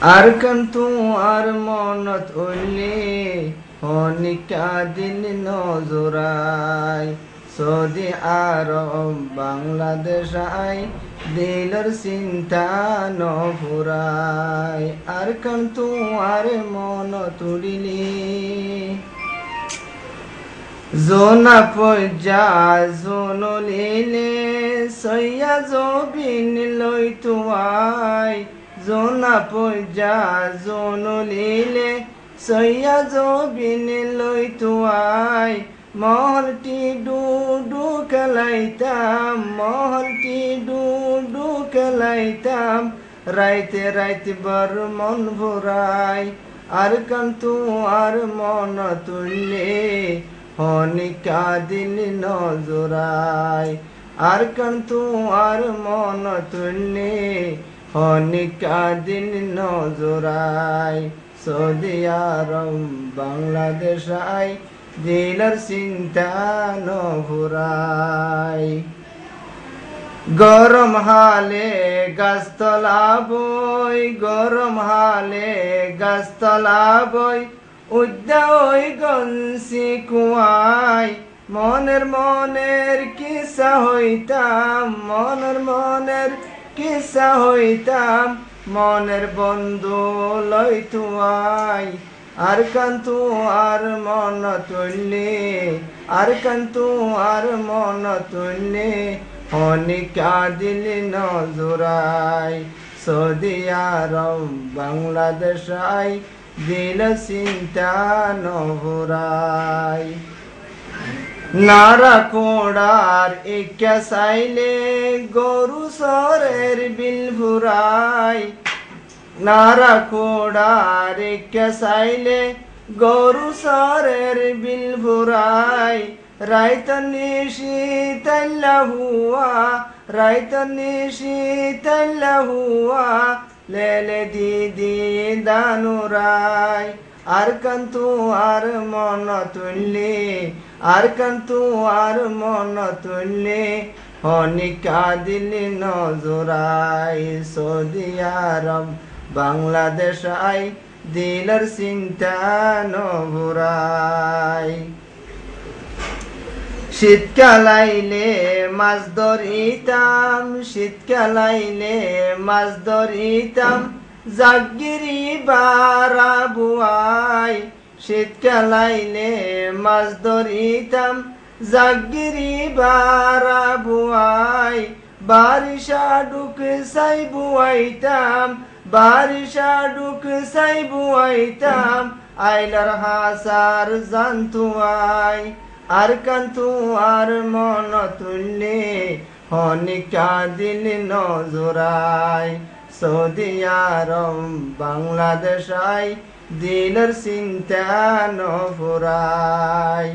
আর কান্তু আর মনত উল্লে হনিকা দিল নজরাই Saudi Arab Bangladesh I দিলর চিন্তা নফুরাই আর কান্তু আর মনত উড়িলে জোনা পর্যা জনলিলে সৈয়া জবিন লই তুয়াই জোনা পর্যা জনলিলে সৈয়া জবিন লই তুয়াই মহলটি ডুডু খেলাইতাম মহলটি ডুডু খেলাইতাম রাইতে রাইতে বার মন ভরাই আর কান্তু আর মন তুললে হনিকা দিল নজরাই আর কান্তু আর মন তুললে হনিকা দিল নজরাই সৌদি আরব বাংলাদেশ আই দিলর চিন্তা নভুরাই গরম হালে গাছতলা বই গরম হালে গাছতলা বই উদ্যা ওই গনসি কুয়াই মনের কিসা হইতাম মনের কিসা হইতাম মনের বন্ধু লই তুয়াই আর কান্তু আর মন তুললে আর কান্তু আর মন তুললে হনিকা দিল নজরাই সৌদি আরব বাংলাদেশ আই দিল চিন্তা নভুরাই নারা কোড়ার একা চাইলে গরু সরের বিল ভুরাই নারা কোড়ার একা চাইলে গরু সরের বিল ভুরাই রাইত নিশি তাল্লা হুয়া রাইত নিশি তাল্লা হুয়া লেলে দিদি দানুরাই আর কান্তু আর মন তুললে আর কান্তু আর মন তুললে হনিকা দিল নজরাই সৌদি আরব বাংলাদেশ আই দিলর চিন্তা নভুরাই শীতকাল আইলে মাছ ধরিতাম শীতকাল আইলে মাছ ধরিতাম জাগিরি বারা বুয়াই শীতকাল আইলে মাছ ধরিতাম জাগিরি বারা বুয়াই বারিশা ডুক সাই বুয়াইতাম বারিশা ডুক সাই বুয়াইতাম আইলার হাসার জানতুয়াই আর কান্তু আর মন তুললে হনিকা দিল নজরাই সৌদি আরব বাংলাদেশ আই দিলর চিন্তা নফুরাই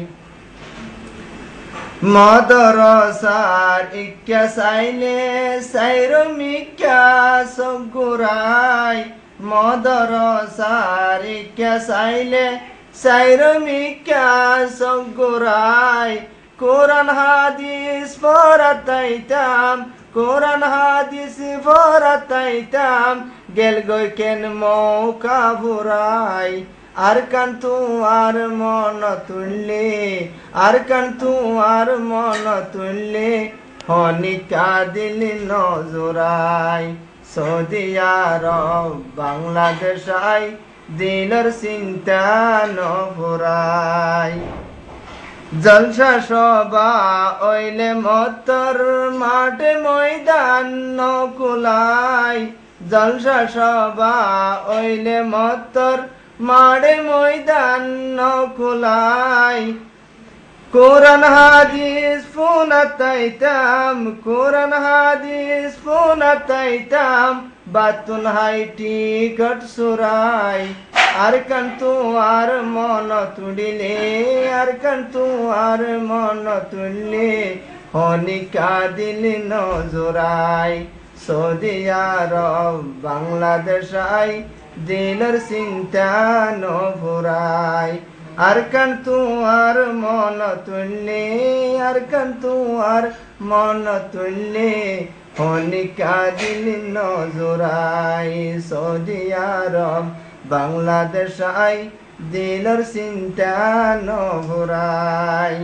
মদরসার ইক্কা চাইলে সাইর মিক্কা সগুরাই মদরসার ইক্কা চাইলে সাইর মিক্কা সগুরাই কোরআন হাদিস পড়াইতাম কোরআন হাদিস পড়াইতাম গেল গই কেন মৌকা ভুরাই আর কান্তু আর মন তুললে আর কান্তু আর মন তুললে হনিকা দিল নজরাই সৌদি আরব বাংলাদেশ আই দিলর চিন্তা নভুরাই জলসা সবা ওইলে মতর মাঠে ময়দান নকুলাই জলসা সবা ওইলে মতর মাঠে ময়দান নকুলাই কোরআন হাদিস ফোনাতাইতাম কোরআন হাদিস ফোনাতাইতাম বাতুন হাইটি কট সুরাই আর কান্তু আর মন তুলিলে আর কান্তু আর মন তুললে হনিকা দিল নজরাই সৌদি আরব বাংলাদেশ আই দিলর চিন্তা নভুরাই আর কান্তু আর মন তুললে আর কান্তু আর মন তুললে হনিকা দিন নজরাই সৌদি আরব বাংলাদেশ আই দিলর চিন্তা নভরাই